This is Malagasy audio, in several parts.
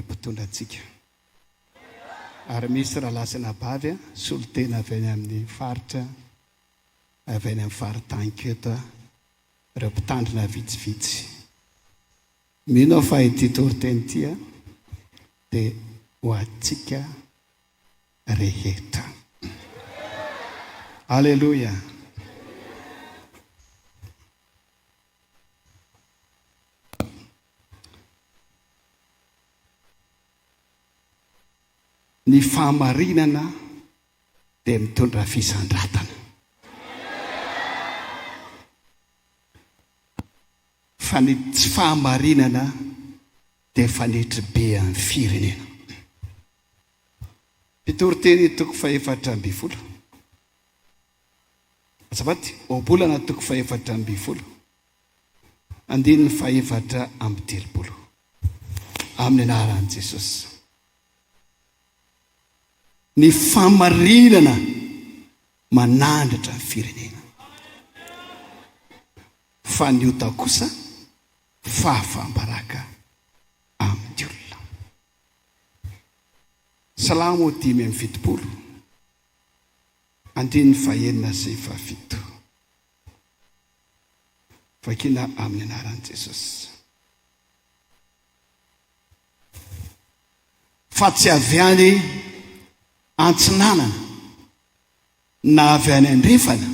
mpitondra antsika ary misy raha lasana bavy a solotena avy any amin'ny faritra avy any amin'ny faritany-keto ireo mpitandrina vitsivitsy. Mino fa ity toriteny ity a dia ho antsika rehetra. Alleluia. Ny fahamarinana dia mitondra fisandratana. Fa ny tsy fahamarinana dia fanitry be amin'ny firenena. Pitoriteny toko faefatra amby folo. Azafady, obolana toko faefatra amby folo. Andininy faefatra amby telopolo. Amin'ny anaran'i Jesosy. Ny fahamarinana manandratra ny firenena. Fa ny ota kosa fahafahambaraka amin'ny olona. Salamo 5:7. Andininy fahenina sy fahafito. Vakina amin'ny anaran'i Jesosy. Fa tsy avy any antsinanana, na avy any andrefana,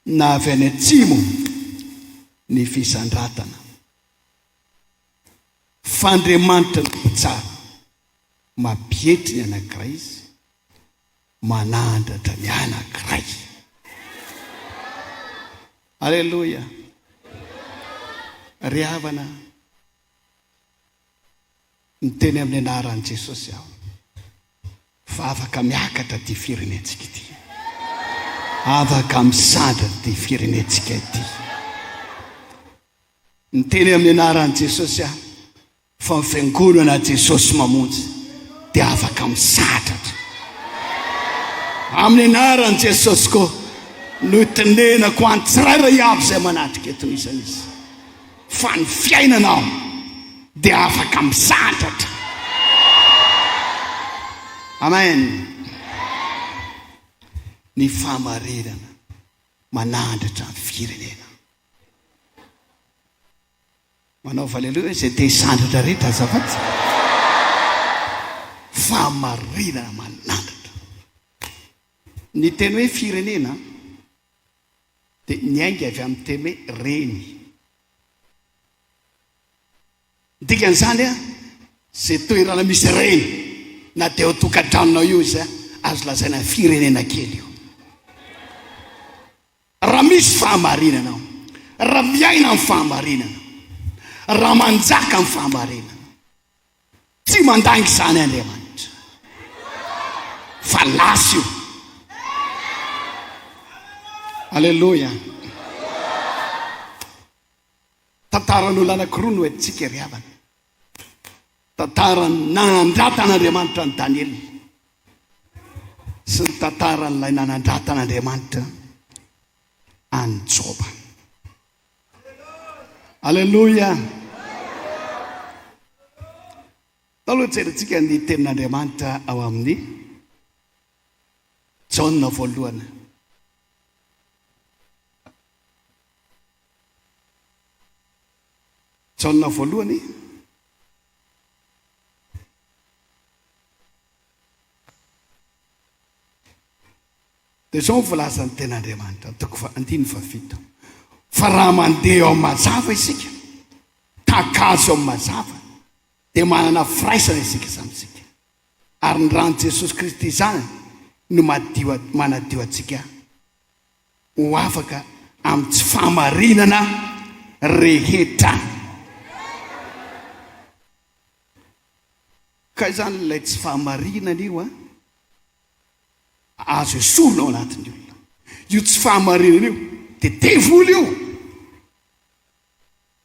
na avy any atsimo ny fisandratana. Fandriamanitra ny mpitsara mampietry ny anankiray izy, manandratra ny anankiray. Alleluia. Ry havana, miteny amin'ny anaran'i Jesosy aho fa afaka miakatra ty firenentsika ity, afaka misandratra ty firenentsika ity. Miteny amin'ny anaran'i Jesosy aho fa ny fiangonana Jesosy mamonjy dia afaka misandratra. Amin'ny anaran'i Jesosy koa no tenenako any tsirairay avy izay manatrika eto isan'izy fa ny fiainanao dia afaka misandratra. Amen. Ny fahamarinana manandratra ny firenena. Manao haleluia izay te hisandratra rehetra azafady. Fahamarinana manandratra. Ny teny hoe firenena dia niainga avy amin'ny teny hoe reny. Dikan'izany a izay toerana misy reny na dia ho tokantranonao io izy azo lazaina firenena kely io. Raha misy fahamarinana, raha miaina amin'ny fahamarinana, raha manjaka amin'ny fahamarinana, tsy mandangy izany Andriamanitra fa lasa io. Alleluia. Tantaran'olona anankiroa no entsika ry havana. Tantarany nanandratan'Andriamanitra ny Daniel sy ny tantaran'ilay nanandratan'Andriamanitra any Joba. Alleluia. Taloha jerentsika ny tenin'Andriamanitra ao amin'ny Jaona voalohany. Jaona voalohany dia izao volaza ny ten'Andriamanitra toko 5:7. Fa raha mandeha eo amin'ny mazava isika, takazo eo amin'ny mazava, dia manana firaisana isika samysika. Ary ny ran'i Jesosy Kristy izany no manadio antsika ho afaka amin'ny tsy fahamarinana rehetra. Ka izany ilay tsy fahamarinana io azo esorina ao anatin'ny olona. Io tsy fahamarinana io dia devoly io.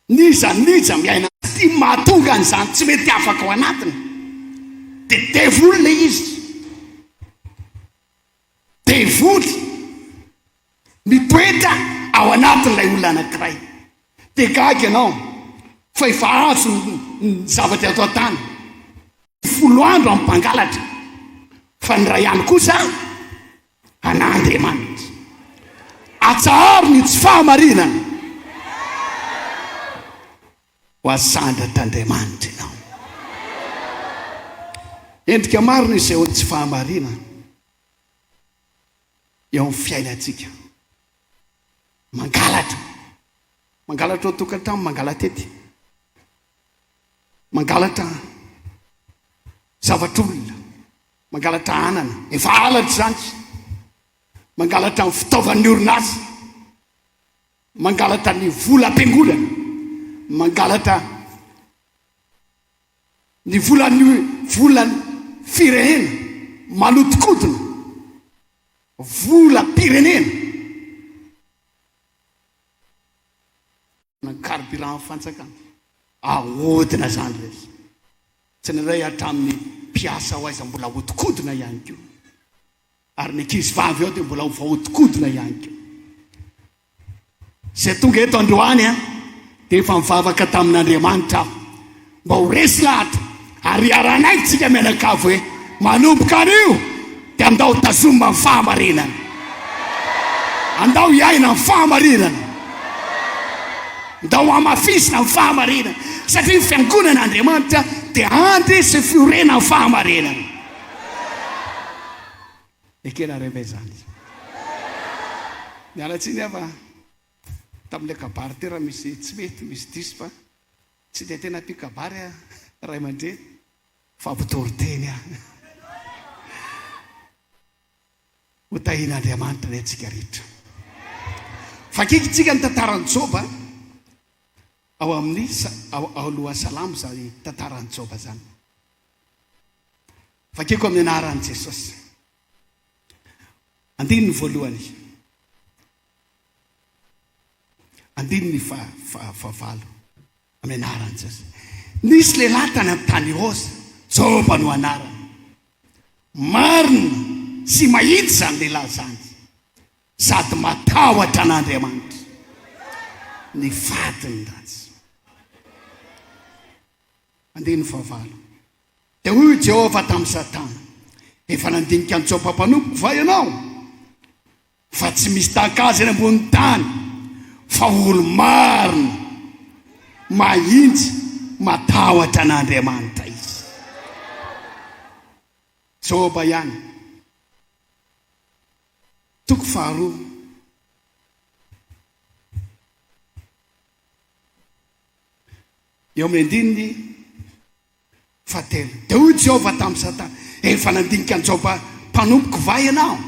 Nija miaina ty mahatonga an'izany tsy mety afaka ao anatiny dia devoly le izy. Devoly mitoetra ao anatin'ilay olona anankiray. Dia gaga ianao fa efa azo ny zavatra atao tany 10 andro amin'ny mpangalatra fa ny ray ihany kosa an'Andriamanitra atsaharo ny tsy fahamarinana ho asandratr'Andriamanitra ianao. Endrika marina izay ho tsy fahamarinana eo amin'ny fiainantsika. Mangalatra ao tokantrano, mangalatra ety, mangalatra zavatr'olona, mangalatra anana, efa alatra zany, mangalatra ny fitaovan'ny orinasa, mangalatra ny vola am-piangolana, mangalatra ny vola firenena, malotokodina, vola pirenena, ny carburant fantsakana ahodina zany rezy. Tsy niray hatramin'ny mpiasa ho aiza mbola hodikodina ihany ko, ary ny ankizy vavy ao dia mbola hodikodina ihany ko. Zay tonga eto androany dia efa mivavaka tamin'Andriamanitra aho mba ho resy lahatra ary aranaytsika mianakavo hoe manomboka an'io dia andao tazomba ny fahamarinana, andao hiaina ny fahamarinana, andao amafisina ny fahamarinana, satria ny fiangonan'Andriamanitra dia andry sy fiorena ny fahamarinana. Ekena reve zany mialatsiny afa tamin'ilay kabary tera misy tsy mety, misy diso fa tsy dia tena mpikabary ray aman-dreny fa mpitoroteny ho tahin'Andriamanitra ny antsika rehetra. Fakikitsika ny tantaran'ny Joba ao amin'ny ao aloha salamo zany tantaran'ny Joba zany. Fakiko amin'ny anaran'i Jesosy. Andiny ny voalohany, andiny ny favalo amin'ny anaran'i Jesosy. Nisy lehilahy tany amin'ny tany Oza, Joba no anarany. Marina sy mahitsy zany lehilahy zany, sady matahotra an'Andriamanitra, ny vadiny ratsy. Andiny ny favalo. Dia hoy Jehova tamin'ny Satana, efa nandinika ny Joba mpanompo va ianao? Fa tsy misy tahaka azy eny ambony tany, fa olo marina, mahitsy, matahotra an'Andriamanitra izy. Joba ihany. Toko faharoa. Eo amin'ny andininy fahatelo. Dia hoy Jehova tamin'ny Satana, efa nandinika ny Joba mpanompoko va ianao?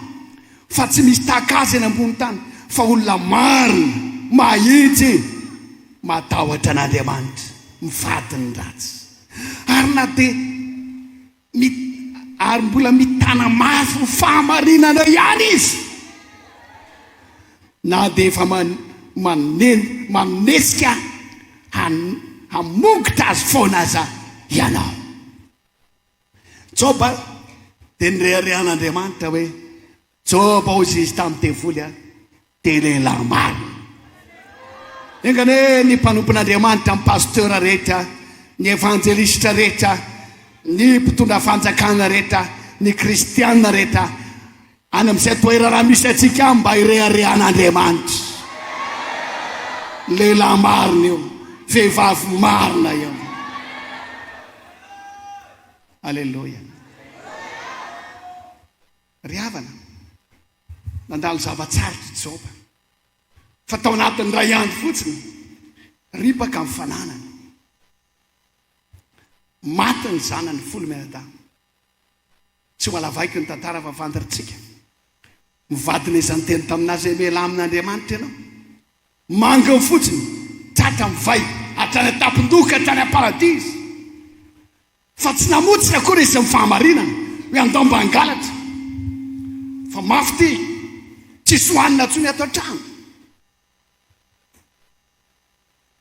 Fa tsy misy tahaka azy eny ambony tany, fa olona marina, mahitsy, matahotra an'Andriamanitra, mivadiny ratsy. Ary na dia ary mbola mitana maso fahamarinana ihany izy, na dia efa manesika hamongotra azy foana aza ianao. Joba dia nireharehan'Andriamanitra hoe Joba hozy izy tamin'ny devoly dia lehilahy marina. Engane ny mpanompon'Andriamanitra, ny pasteur rehetra, ny evangelistra rehetra, ny mpitondra fanjakana rehetra, ny kristianina rehetra, any amin'izay toerana misy atsika mba hireharehan'Andriamanitra. Lehilahy marina io, vehivavy marina io. Alleluia. Ry havana, nandalo zavatsarotra Joba, fa tao anatin'ny ray andro fotsiny ripaka amin'ny fananany. Maty ny zanany folo mianadahy. Tsy ho alavaiky ny tantara fa fantaritsika. Mivadina izany teny taminazy mela amin'Andriamanitra ianao. Manga fotsiny, tratra mivay, hatrany an-tapon-doka, hatrany am-paradisy. Fa tsy namotsina akory izy amin'ny fahamarinana hoe andao mba hangalatra. Fa mafy ty, tsisy hohanina ntsony ato an-trano.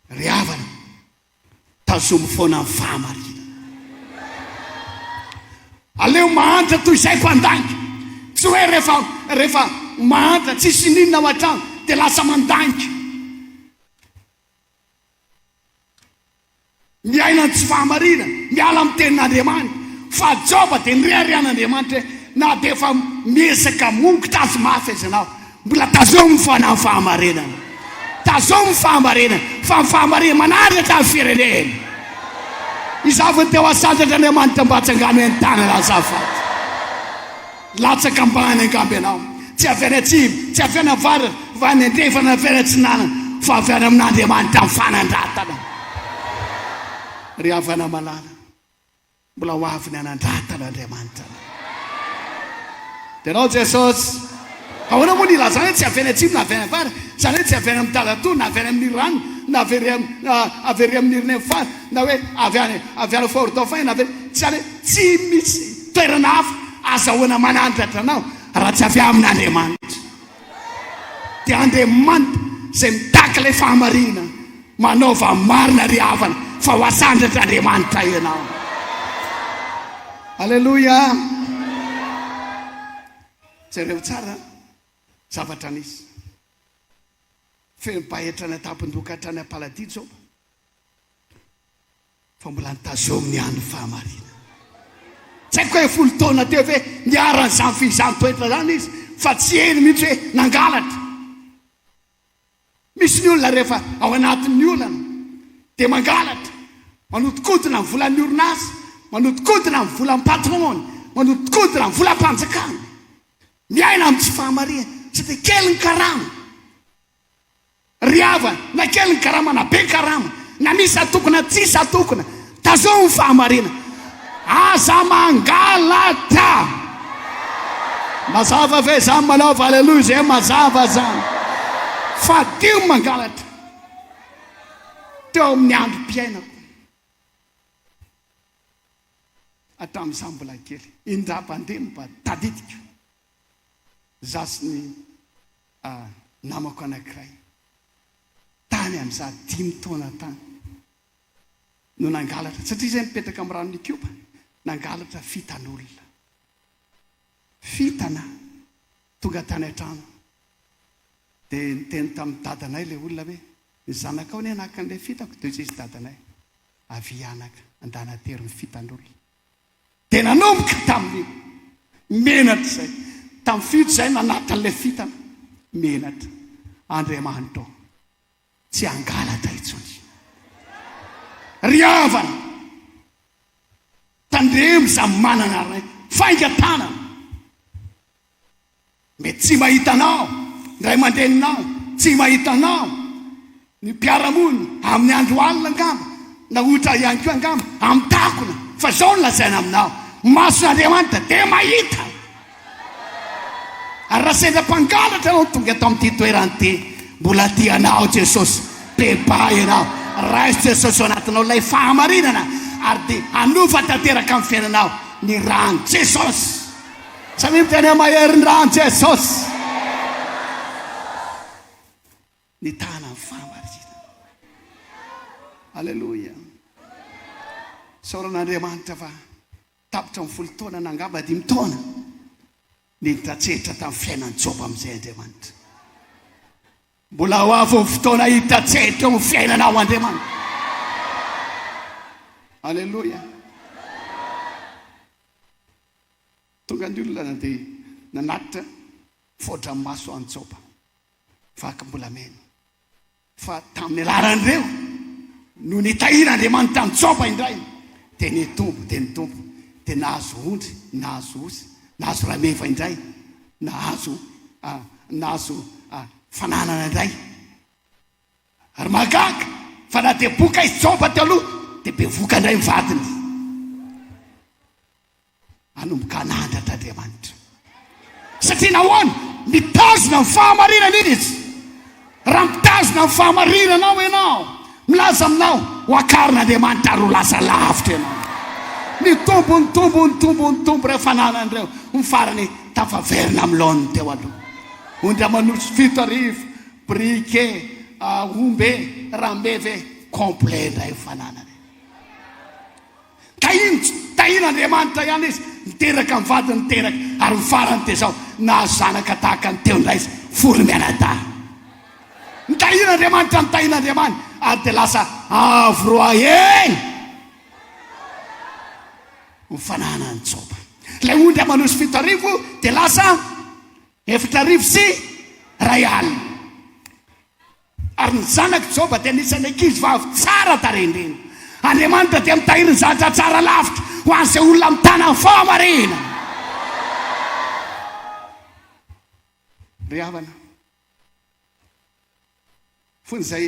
Ry havana, tazomy foana amin'ny fahamarinana. Aleo mahantra toy izay mpandangy. Tsy hoe rehefa mahantra tsisy ninona ao an-trano dia lasa mandangy. miaina tsy fahamarina miala amin'ny tenin'Andriamanitra fa Joba dia nireharian'Andriamanitra na dia efa miezaka mongotra azy mafy izy ianao mbola tazomy foana amin'ny fahamarinana tazomy fahamarinana fa ny fahamarinana manaraka amin'ny firenena izavy teo asantatra Andriamanitra mba hatsangano entana azafady latsaka ambany angamby ianao tsy avy any atsimo tsy avy any avaratra fa any andrefana avy any atsinanana fa avy any amin'Andriamanitra amin'ny fanandratana ry havana malala mbola ho avy ny anandratana Andriamanitra tenao Jesosy ahoana moa ny ilazana hoe tsy avy any atsimo na avy any avaratra zany hoe tsy avy any amin'ny talatony na avy any amin'ny rano na avery amin'ny iriny fary na hoe avy any fordofin na avy zany hoe tsy misy toerana hafa azahoana manandratra anao raha tsy avy amin'Andriamanitra dia Andriamanitra zay mitaka ilay fahamarina manaova marina ry havana fa ho asandatra Andriamanitra ianao alleloia zareo tsara zavatra nisy femipahetrany atapindoka hatrany ampaladia Joba fa mbola nitazomy ny andro fahamarina tsy haiko hoe 10 taona teo hoe niaran'izany fizany toetra zany izy fa tsy eny mihitsy hoe nangalatra misy ny olona rehefa ao anatin'ny olana dia mangalatra manotikodina ny volan'ny orinasa manotikodina ny volan'ny patrony manotikodina ny volam-panjakana miaina amin'ny tsy fahamarina tsy dia kely ny karama ry havana na kely ny karama na be karama na misy atokona tsisy atokona tazomy ny fahamarina aza mangalatra mazava ve zany manaova alleloia zay mazava zany fa teo mangalatra teo amin'ny andro mpiainako hatramin'izany mbola kely indra-pandeha mba tadidiko zasy ny namako anankiray tany amin'izany 10 taona tany no nangalatra satria izay mipetraka amin'ny ranony koba nangalatra fitan'olona fitana tonga tany an-trano dia niteny tamin'ny dadanay ilay olona hoe ny zanakao ny anaka an'ilay fitako dia izy dadanay avy anaka andanatery ny fitan'olona dia nanomboka tamin'ny menatra izay tamin'ny fito izay nanatra n'ilay fitana menatra Andriamanitra tsy angalatra intsony ry havana tandremo za manana ray faingatanana mety tsy mahitanao ndray mandreninao tsy mahitanao ny mpiaramony amin'ny andro alina angamba na ohatra ihany koa angamba amin'ny takona fa zao ny lazaina aminao mason'Andriamanitra dia mahita ary raha sendra mpangalatra anao tonga ato amin'ity toerany ty mbola tianao Jesosy beba ianao raisy Jesosy ao anatinao ilay fahamarinana ary dia anova tanteraka amin'ny fiainanao ny rano Jesosy samy miteny mahery ny rano Jesosy ny tana ny fahamarinana alleloia saoran'Andriamanitra fa tapitra amin'ny 10 taona nangamba 5 taona nitatsetra tamin'ny fiainan'ny Joba amin'izay Andriamanitra mbola ho avy ny fotoana hitatsetra ny fiainanao Andriamanitra alleloia tonga ny olona dia nanatitra fotra ny maso any Joba vaky mbola mena fa tamin'ny alaran'ireo no nitahina Andriamanitra ny Joba indray dia nitombo dia nahazo ondry nahazo osy nahazo rameva indray nahazo fananana indray ary magaga fa na dia boka izy Joba teo aloha dia be voka indray mivadiny anomboka anandratra Andriamanitra satria nahoana mitazona ny fahamarinana iny izy raha mitazona ny fahamarinanao ianao milaza aminao ho akarin'Andriamanitra ary ho lasa lavitra ianao nitombo rehefa nanan'ireo ny farany tafaverina amin'ny laoniny teo aloha ondra manosy 7 arivo briquet ombe rambeve complet indray fananany tahina Andriamanitra ihany izy niteraka ny vadiny niteraka ary ny farany dia zao nahazo zanaka tahaka ny teo indray izy folo mianadahy nitahina Andriamanitra nitahina Andriamanitra ary dia lasa avy roa eny mifanana ny Joba. Ilay ondry amanosy 7 arivo dia lasa 4 arivo sy 2 alina. Ary ny zanako Joba dia anisan'ny ankizy vavy tsara tarendreny. Andriamanitra dia mitahiry ny zavatra tsara lavitra ho an'izay olona mitana ny fahamarina. Ry havana, fony izay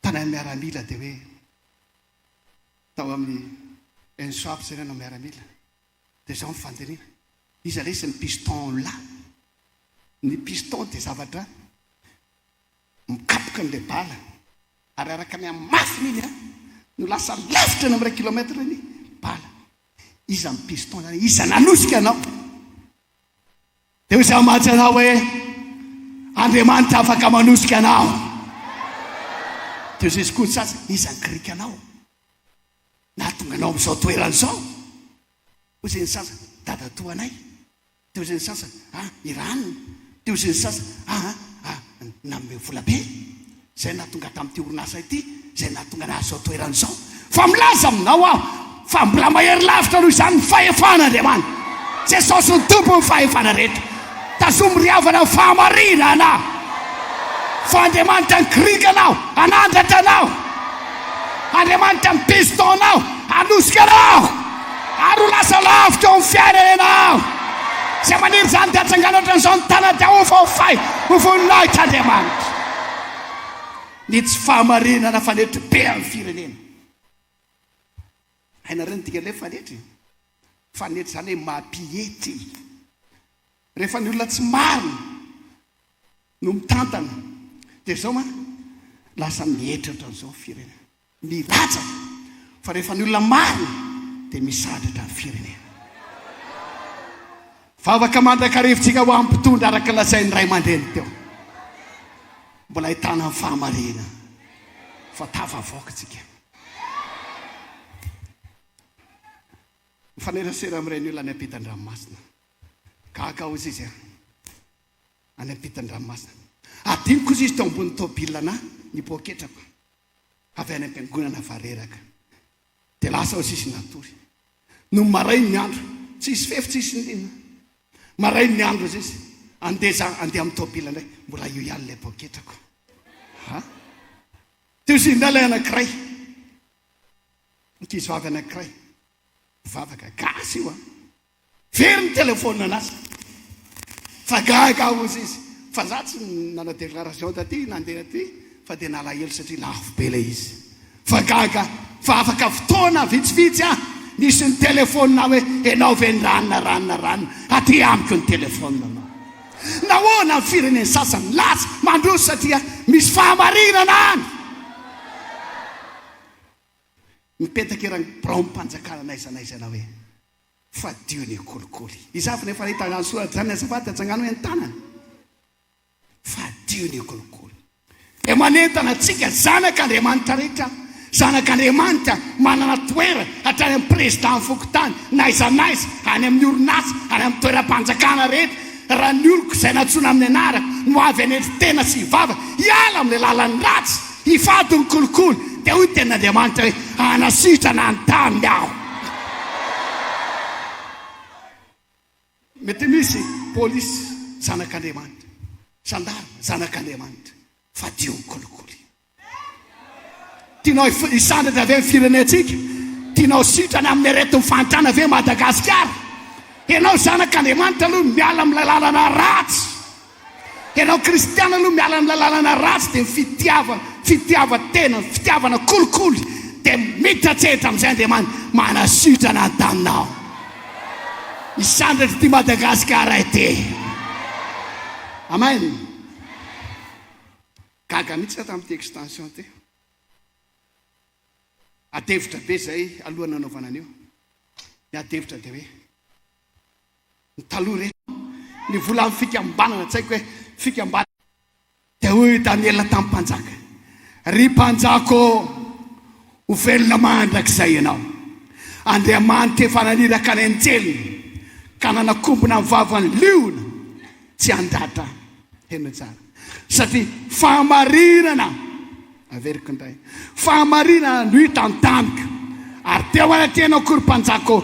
tanàny miaramila dia hoe tao amin'ny ensoap zay nanao miaramila dia izao mifandiniana. Izy resy ny piston la. Ny piston dia zavatra mikapoka n'ilay bala ary araka ny amin'ny mafiny iny no lasa lavitra ny 1 kilometra ny bala. Iza amin'ny piston zany, iza nanosika anao. Dia ho zaho mahatsy anao hoe Andriamanitra afaka manosika anao. Dia izay koa sasy, iza nikirika anao nahatonga anao amin'izao toeran'izao. Ho izay ny sasany, dadatoanay. Dia ho izay ny sasany, iraniny. Dia ho izay ny sasany, nanome vola be. Izay nahatonga tamin'ity orinasa ity, izay nahatonga anazy izao toeran'izao. Fa milaza aminao aho fa mbola mahery lavitra noho izany ny fahefana Andriamanitra. Jesosy ny tompo ny fahefana rehetra. Tazomy ry havana ny fahamarina anao. Fa Andriamanitra nikirika anao, anandratra anao. Andriamanitra ny piston anao, anosika anao. Ary ho lasa lavitra eo amin'ny fiainana anao. Izay maniry izany dia hatsangana ohatran'izao ny tana Jehova ho voninahitra Andriamanitra. Ny tsy fahamarinana fanetry be amin'ny firenena. Hainareo ny dikan'ilay fanetry? Fanetry izany hoe mampiety. Rehefa ny olona tsy marina no mitantana dia izao lasa mihetra ohatran'izao ny firenena. Milatsaka. Fa rehefa ny olona marina dia misadratra ny firenena. Fa afaka mandrakarivintsika ho amin'ny mpitondra araka lazain'ny ray aman-dreny teo. Mbola ahitana ny fahamarina fa tafavoaka tsika. Mifanerasera amin'ireny olona any ampitan-dranomasina. Kahaka ozy izy any ampitan-dranomasina. Adiniko izy tao ambony tômôbila ny poketrako avy any am-piangonana vareraka. Dia lasa ozy izy natory. No marainy ny andro, tsisy fefy tsisy ndina. Marainy ny andro izy andeha amin'ny tômôbila indray, mbola io ihany ilay poketrako. Teo izy indray anankiray. Ankizy vavy anankiray. Vavaka gasy io very ny telefônina anazy. Fa gaga ozy izy. Fa za tsy nana déclaration taty nandeha aty fa dia nalahelo satria lafo be ilay izy. Fa gaga fa afaka fotoana vitsivitsy nisy ny telefônina hoe enao ve ny ranona aty amiko ny telefônina anao. Nahoana ny fireneny sasany lasa mandroso satria misy fahamarinana any. Mipetaka irany mpanjakana naizana hoe fa Dio ny kolikoly. Izafy nefa nahita ny soratra zany azafady atsangano hoe an-tanana. Fa Dio ny kolikoly. Dia manentana antsika zanak'Andriamanitra rehetra. Zanak'Andriamanitra manana toera hatrany amin'ny président fokontany naiza any amin'ny orinasa, any amin'ny toeram-panjakana rehetra. Raha ny oloko izay natsoina amin'ny anarako no avy anetry tena sy hivava hiala amin'ilay lalan'ny ratsy, hifady ny kolikoly. Dia hoy ten'Andriamanitra hoe anasitrana ny tany aho. Mety misy polisy zanak'Andriamanitra, gendarme zanak'Andriamanitra, fa Dio kolikoly. Tianao hisandratra avy amin'ny firenentsika, tianao sitrana amin'ny aretin'ny fantrana avy Madagasikara. Ianao zanak'Andriamanitra aloha miala amin'ilay lalana ratsy. Ianao kristiana aloha miala amin'ilay lalana ratsy dia fitiavatena, fitiavana kolikoly dia mitratrehitra amin'izay Andriamanitra manasitrana ny taninao. Isandratra ty Madagasikara ity. Amen. Gaga mihitsy ka tamin'ity extension ty. Adevitra be zay alohan'ny nanaovana an'io. Ny adevitra dia hoe ny taloha rehetra ny vola amin'ny fikambanana, tsy haiko hoe fikambanana. Dia hoy Daniela tamin'ny mpanjaka, ry mpanjako ho velona mandrakizay ianao. Andriamanitra efa naniraka ny anjeliny ka nanakombona amin'ny vavany liona tsy andatra heno tsara. Satria fahamarinana averiko indray, fahamarinana no hita an-tamiko. Ary teo anaty ianao kory mpanjako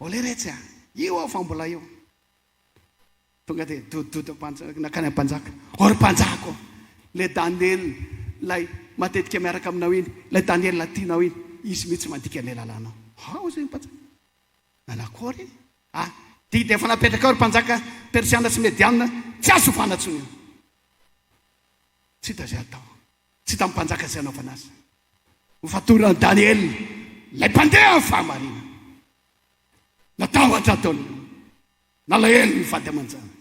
Oleh rehetra io aho fa mbola eo tonga dia nakany mpanjaka or mpanjako le Daniel lay matetika miaraka aminao iny lay Daniel latianao iny izy mihitsy mandika ny lalànao zay mpanjaka nanakory dia efa napetraka ao ry mpanjaka persiana sy mediana tsy azo fanatsony tsy hita zay atao tsy hita mpanjaka zay anaovana azy hofatorany Daniel lay mpandeha amin'ny fahamarina natahotra ataony nalahelo ny fady aman-jana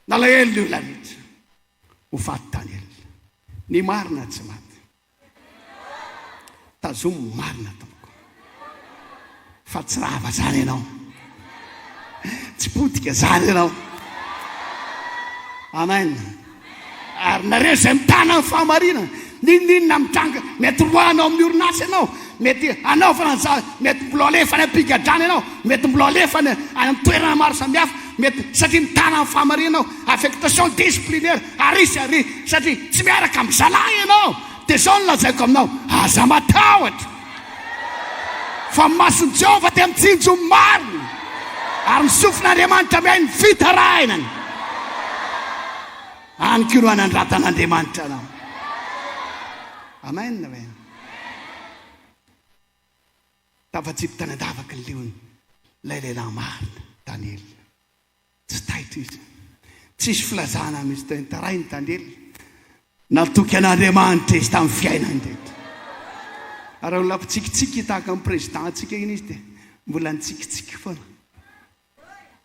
nalahelo ny olona rehetra ho faty Daniel ny marina tsy maty tazomo marina tompoko fa tsy rava zany ianao tsy potika zany ianao amen ary nareo zay mitana amin'ny fahamarina ninninona mitranga mety roanao amin'ny orinasa ianao mety anaovana za mety mbola alefany ampigadrana ianao mety mbola alefany amin'ny toerana maro samihafa mety satria mitana amin'ny fahamarina ianao affectation disciplinaire ary satria tsy miaraka amin'ny zalahy ianao dia zao nolazaiko aminao aza matahotra fa masony Jehovah dia mitsinjo ny marina ary ny sofin'Andriamanitra mihay ny fitarainany anyko no anandratan'Andriamanitra anao amen ve tafatsipy tany andavaky ny leony lay lehilahy marina Daniel tsy taitra izy tsisy filazana misy teny tarainy Daniel natoky an'Andriamanitra izy tamin'ny fiainany rehetra ary olona mpitsikitsiky tahaka amin'ny président antsika iny izy dia mbola nitsikitsiky foana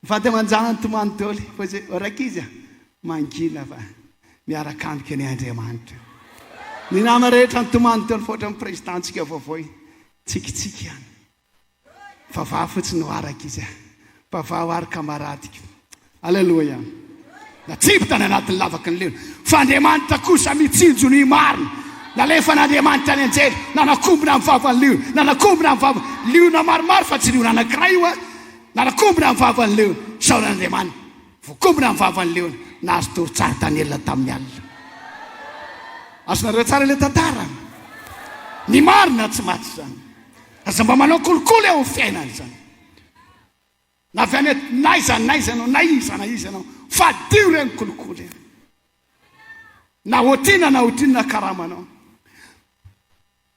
mifady amanjana ny tomany daoly fa zay raiky izy mangina fa miaraka amika ny Andriamanitra ny nama rehetra ny tomany daoly fa ohatra amin'ny président antsika vaovao tsikitsiky ihany fa va fotsiny ho araka izy fa va ho ary kamaradika alleloia natsipy tany anatin'ny lavaky ny leona fa Andriamanitra kosa mitsinjo ny marina nalefa n'Andriamanitra ny anjely nanakombona amin'ny vavany leona nanakombona amin'ny vavany leona maromaro fa tsy leona anankiray io nanakombona amin'ny vavany leona saon'Andriamanitra voakombona amin'ny vavany leona nahazo torotsara Daniel tamin'ny alina azonareo tsara ilay tantara ny marina tsy maty zany aza mba manao kolokolo eo amin'ny fiainany zany na avy any naizana izy anao fa dio reny kolokolo eny na otrina karamanao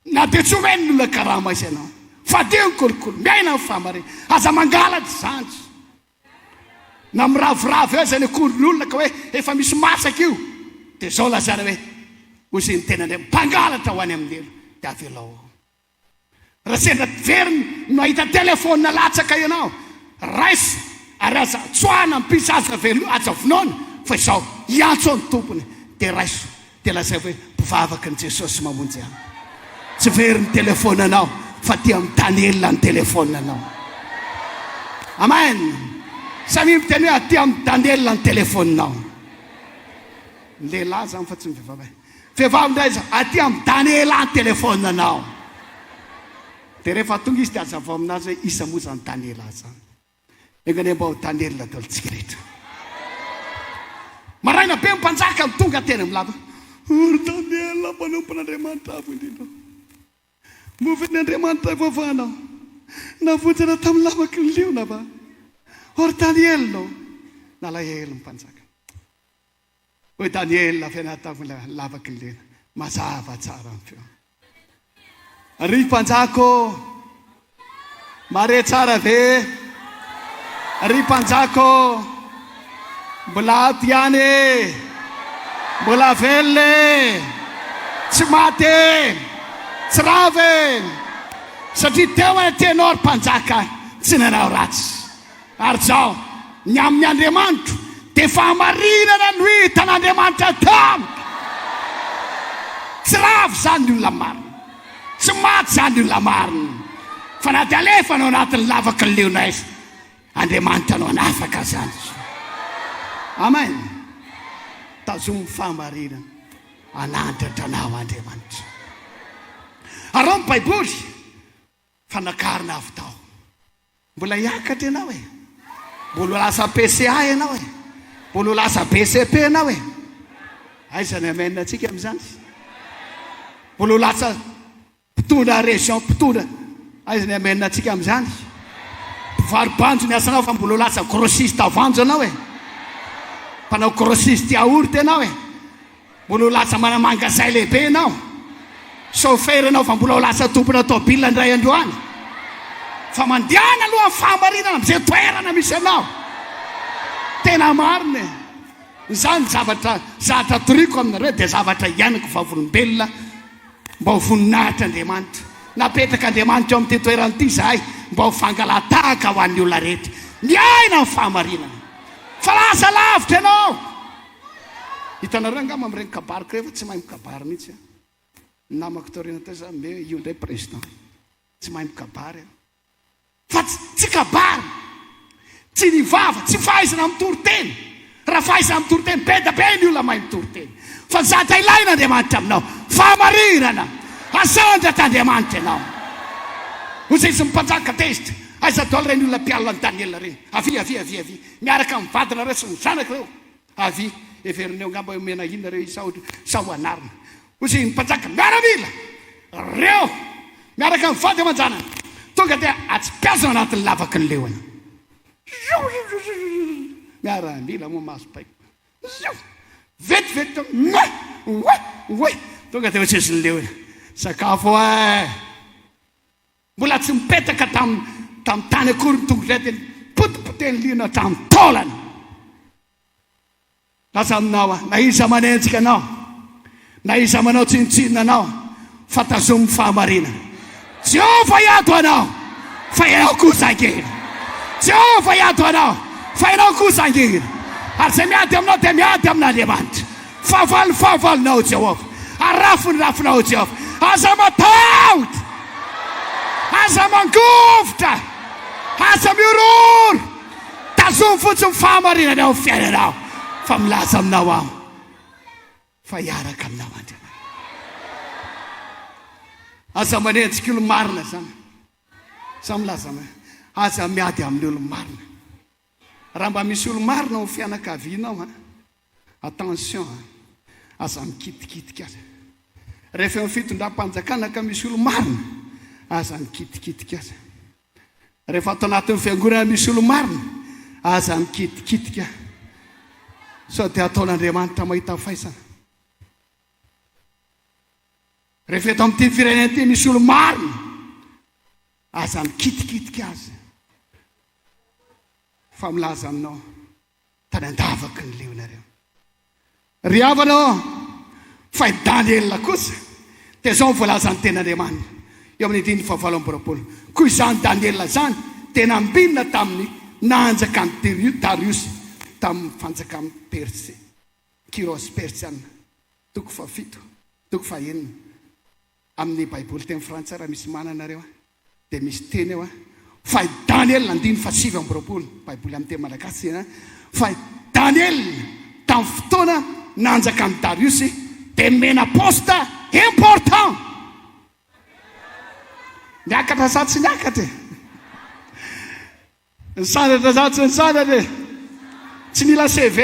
na dia tsy omeny olona karama izy anao fa dio ny kolokolo miaina amin'ny fahamarina aza mangalatra zanjy na miravoravo eo zany akorin'olona ka hoe efa misy masaka io dia zao lazara hoe ozy ny tenany mpangalatra ho any amin'ny elo dia avelao raha sendra veriny no ahita telefônina latsaka ianao raisy ary aza tsoana mpisy aza vonoana fa izao iantso ny tompony dia raiso dia lazay hoe mpivavaka ny Jesosy mamonjy any tsy veriny telefônanao fa tia amin'ny Daniel ny telefônanao amen samy miteny hoe aty amin'ny Daniel ny telefôninao ny lehilahy zany fa tsy ny vehivavy ndray za aty amin'ny Daniel ny telefôninanao dia rehefa tonga izy dia azava aminazy hoe isa moa zany Daniel zany engany mba ho Daniel daolontsika rehetra maraina be mpanjaka tonga teny milava ry Daniel manompon'Andriamanitra avo indrindra movin'Andriamanitra vavanao navojana tamin'ny lavaky ny leona va or Daniel no nalahelo ny mpanjaka hoe Daniel avy anaty tamin'ny lavaky ny leona mazava tsara ny feo ry mpanjako mare tsara ve ry mpanjako mbola aty ihany mbola velona tsy maty tsy rave satria teo tenao ry mpanjaka tsy nanao ratsy ary zao ny amin'ny Andriamanitra dia fahamarinana no hitan'Andriamanitra tamiko tsy ravy zany ny olona marina tsy maty zany ny olona marina fa na dia alefa no anatin'ny lavaky ny leona izy Andriamanitra no anafaka zany amen tazomo fahamarinana anandratra anao Andriamanitra ary ao ny baiboly fanakarina avy tao mbola hiakatra ianao e mbola lasa PCA ianao e mbola lasa BCP ianao e aizany amenina antsika amin'izany mbola lasa mpitondra région mpitondra aizany amenina antsika amin'izany Varobanjo ny asanao fa mbola lasa grossiste avanjo anao e. Mpanao grossiste yaourt anao e. Mbola lasa manamangazay lehibe anao. Chauffeur anao fa mbola lasa tompona tômôbila ndray androany. Fa mandiana aloha fahamarinana am'izay toerana misy anao. Tena marina e. Zany zavatra toriko aminareo dia zavatra ianako vavolombelona mba ho voninahitra Andriamanitra. Napetaka Andriamanitra eo amin'ity toerana ity zahay mba ho fangalatahaka ho an'ny olona rehetra. Miaina ny fahamarinana. Fa lasa lavitra ianao. Hitanareo angamba amin'ireny kabariko rehefa tsy mahay mikabary mihitsy. Namako taoriana teo zany me io ndray président. Tsy mahay mikabary. Fa tsy kabary. Tsy nivava, tsy fahaizana mitoroteny. Raha fahaizana mitoroteny be da be ny olona mahay mitoroteny. Fa zata ilaina Andriamanitra aminao. Fahamarinana. Asandratra Andriamanitra ianao. Hoy izy mpanjaka tezitra. Aiza daholo reny olona mpialina ny Daniela reny. Avy. Miaraka amin'ny vadina reo sy ny zanaka reo. Avy. Everineo ngamba omena inona reo sao anarina. Hoy izy mpanjaka miaramila. Reo. Miaraka amin'ny vady aman-janana. Tonga dia atsipiazana anatin'ny lavaky ny leona. Miaramila moa maso paiko. Vetivety. Tonga dia hoy izy ny leona. Sakafo e. Mbola tsy mipetaka tamin'ny tany akory ny tongotra teny potipoteny liana hatramin'ny taolana. Lasa aminao na iza manenjika anao, na iza manao tsinitsinina anao, fa tazomy fahamarinana. Jehova iato anao, fa ianao kosa angehina. Jehova iato anao, fa ianao kosa angehina. Ary zay miady aminao dia miady amin'Andriamanitra. Fahavalonao Jehova, arafinao Jehova. Aza matahotra, aza mangovotra, aza miororo. Tazomy fotsiny fahamarinana ao fiainanao. Fa milaza aminao aho, fa hiaraka aminao Andriamanitra. Aza manenjika olo marina zany. Sa milaza aminao. Aza miady amin'ny olo marina. Raha mba misy olo marina ho fianakavianao, attention, aza mikitikitika aza. Rehefa eo fitondram-panjakana ka misy olo marina, aza mikitikitika aza. Rehefa atao anatin'ny fiangonana misy olo marina, aza mikitikitika. Sao dia ataon'Andriamanitra mahita faisana. Rehefa eto amin'ity firenena ity misy olo marina, aza mikitikitika azy. Fa milaza aminao tany andavaky ny leonareo. Ry havanao fa Daniela kosa dia zao voalaza ny ten'Andriamanitra eo amin'ny 5:20. Koa izany Daniela zany tena ambinina tamin'ny nanjaka ny Darius tamin'ny fanjaka amin'ny Persia, Kyros persiana. 7 amin'ny Baiboly teny frantsay raha misy mananareo dia misy teny eo fa Daniela 9:20 Baiboly amin'ny teny malagasy fa Daniela tamin'ny fotoana nanjaka amin'ny Darius dia mena posta important. Niakatra sa tsy niakatra? Ny sandratra sa tsy ny sandratra? Tsy mila CV?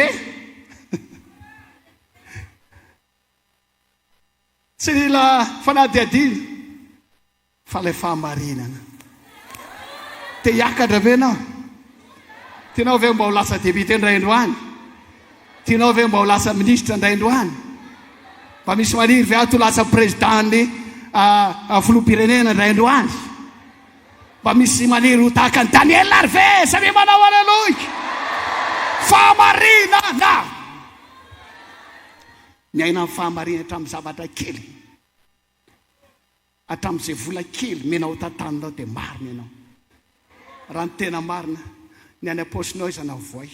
Tsy mila fanadihadihana? Fa ilay fahamarinana. Te hiakatra ve ianao? Tianao ve mba ho lasa débité indray androany? Tianao ve mba ho lasa ministra indray androany? Mba misy maniry ve ato lasa présidentny filoham-pirenena indray androany? Mba misy maniry ho tahaka ny Daniela ary ve? Sa ve manao aleloia? Fahamarinana. Miaina amin'ny fahamarinana hatramin'ny zavatra kely. Hatramin'izay vola kely menao tantaninao dia marina ianao. Raha ny tena marina, ny any am-paosinao izy anao voay.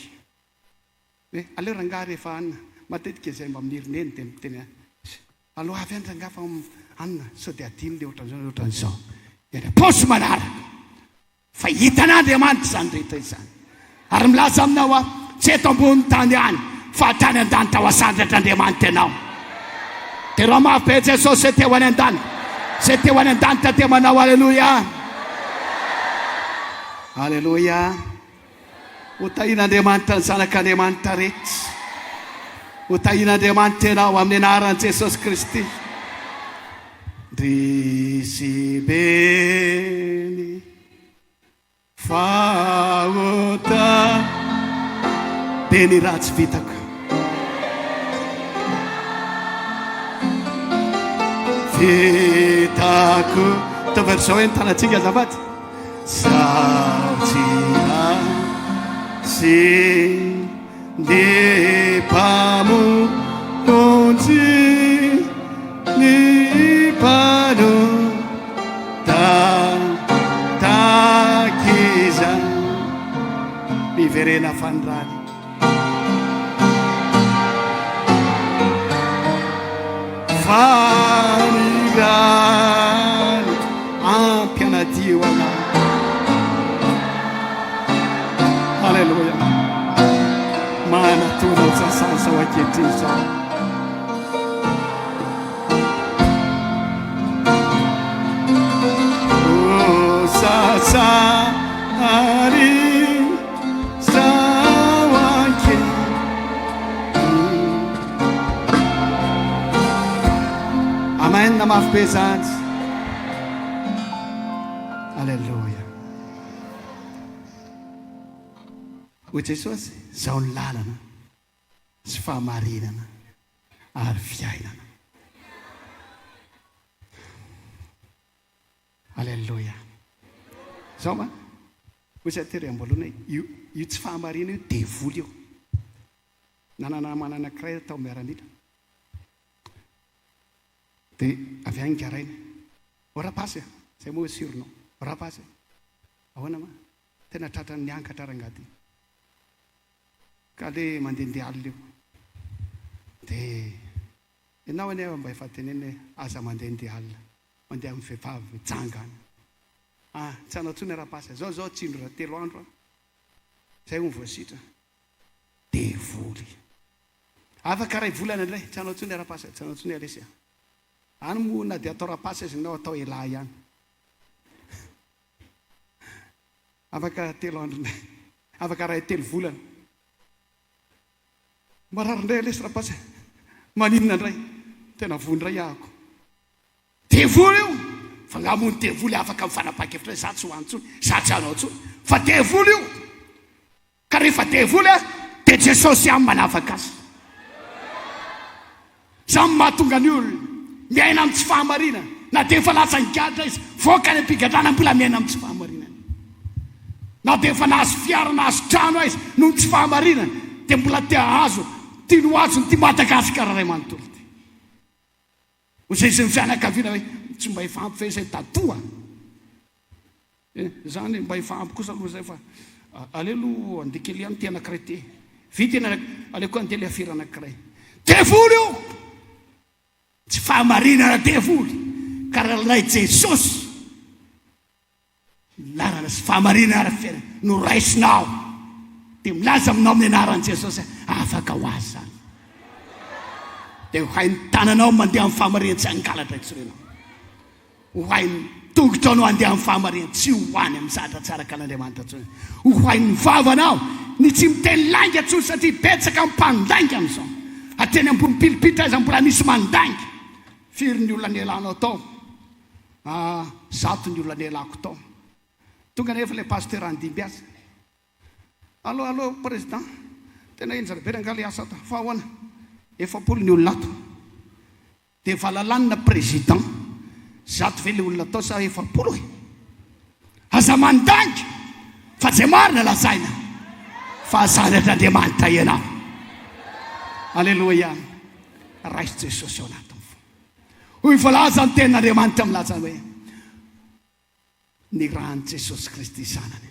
Aleo rangahy rehefa anina, matetika izay mba minirineny dia miteny allo avy any rangahy fa anina, sao dia adiny ilay ohatran'izao. Ny any am-paosy manaraka. Fa hitan'Andriamanitra izany rehetra izany. Ary milaza aminao aho, tsy eto ambony tany any, fa hatrany an-danitra ho asandratr'Andriamanitra ianao. Dia raha mafy be Jesosy izay teo any an-danitra, izay teo any an-danitra teo manao aleloia. Aleloia. Ho tahian'Andriamanitra ny zanak'Andriamanitra rehetra. Ho tahian'Andriamanitra ianao amin'ny anaran'i Jesosy Kristy. Drisy beny fahota be ny ratsy vitako vitako taovarizao hoe nytanatsika zavaty satria sy ny mpamonjy ny mpano takiza miverena fandrany fanirany ampianadio ana halleloia manatona sasasa ho akehitriny zao sasary sao ake amen namafy be zany halleloia ho jesosy zao ny lalana sy fahamarinana ary fiainana halleloia zao ma hoy tery ambolohana io tsy fahamarina io devoly io nanana mananankiray atao miaramila dia avy any nkaraina o rapasy zay moa sironao rapasy ahoana ma tena tratrany niankatra rangady ka le mandehandeha alina io dia ianao any mba efa teneny aza mandehandeha alina mandeha amin'ny vehivavy mijangana tsy anao tsony rapasy zao tsindro raha 3 andro zay ho voasitra devoly afaka ray volana indray tsy anao tsony rapasy tsy anao tsony alesy any mo na dia atao rapasy azy nao atao ela ihany afaka 3 andro indray afaka ray 3 volana marary indray alesy rapasy maninona indray tena vondray ahako devoly io fa ngamony devoly afaka mifanapakevitra hoe za tsy ho antsony za tsy anao tsony fa devoly io ka rehefa devoly dia jesosy amin'ny manafaka azy zamy mahatonga ny olona miaina amin'ny tsy fahamarinana na dia efa lasa ngadra izy voaka ny ampigadrana mbola miaina amin'ny tsy fahamarinana na dia efa nahazo fiara nahazo trano izy noho ny tsy fahamarinana dia mbola tia azo tia no azo ny tia Madagasikara ray manontolo ty ho zay izy ny fianakaviana hoe tsy mba hifampy fe zay tatoa zany mba hifampy kosa aloha zay fa alelo andekely any ty anankiray ty vity aleko andeha le afira anankiray devoly io tsy fahamarinana devoly karahanay Jesosy larana sy fahamarinana ara-fiainana no raisinao dia milaza aminao amin'ny anaran'i Jesosy afaka ho azy zany dia ho hainy tananao mandeha amin'ny fahamarinana tsy hangalatra itsorenao ho hainy tongotra anao andeha amin'ny fahamarinana tsy hoany amin'ny zatra tsara kan'Andriamanitra tsony ho hainy vavanao ny tsy miteny lainga tsony satria betsaka mpandainga amin'izao ateny ambony pilipitra azy mbola nisy mandainga firy ny olona nielanao tao zato ny olona nielako tao tonga nefa le pasteur andimby azy allo président tena eny zarabe rangaly asa ta fa ahoana 7 ny olona ato dia valalanina président zato ve le olona tao sa 7 aza mandanga fa zay marina lazaina fa zanat'Andriamanitra ianao alleloia raisy Jesosy ao anatiny fo hoy voalaza ny tenin'Andriamanitra milaza hoe ny rahan'i Jesosy Kristy zanany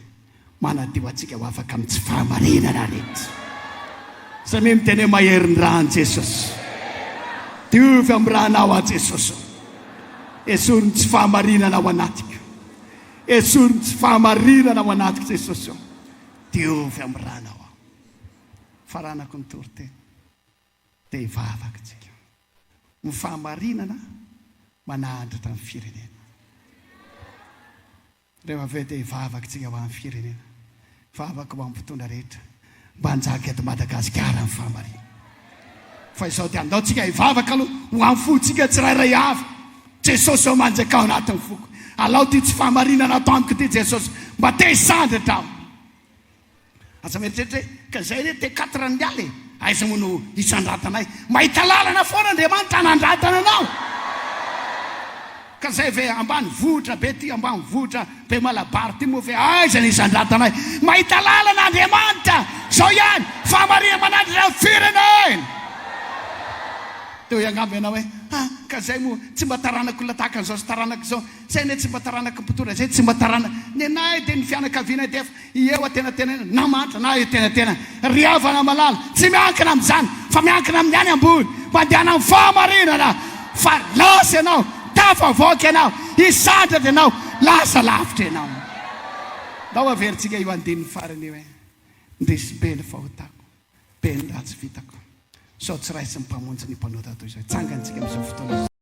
manadio antsika ho afaka amin'ny tsy fahamarinana rehetra samy miteny hoe mahery ny rahan'i Jesosy diovy amin'ny rahanao a Jesosy esory ny tsy fahamarinana ao anatika esory ny tsy fahamarinana ao anatika Jesosy diovy amin'ny rahanao ao faranako ny tory teny dia hivavaka tsika ny fahamarinana manahandratra amin'ny firenena rehefa avy dia hivavaka tsika ho amin'ny firenena hivavaka ho amin'ny fotoana rehetra mba hanjaka eto Madagasikara amin'ny fahamarinana fa izao dia andao tsika hivavaka aloha ho amin'ny fotsika tsirairay avy Jesosy ao manjaka ao anatin'ny foko alao ty tsy fahamarinana atao amiko ty jesosy mba te hisandratra aho aza mieritreritra ka zay re te 4 ny aly aiza mono hisandratanay mahita lalana foana Andriamanitra hanandratana anao ka zay ve ambany vohitra be ty ambany vohitra be malabary ty moa ve aiza ny hisandratanay mahita lalana Andriamanitra zao ihany fahamarina manandratra firenena teo iangambo ianao hoe ka zay moa tsy mba taranako olona tahaka an'izao sy taranako izao zay ne tsy mba taranako mpitora zay tsy mba taranaka ny anay dia ny fianakaviana dia eo atenatena namatra na eo tenatena ry havana malala tsy miankina amin'izany fa miankina amin'ny any ambony mandehana amin'ny fahamarinana fa lasa ianao tafavoaka ianao hisandratra ianao lasa lavitra ianao ndao averintsika io andininy farany hoe ndrisy be ny fahotako be ny ratsy vitako sao tsy raisy ny mpamonjy ny mpanota toy izay tsangantsika amin'izao fotoana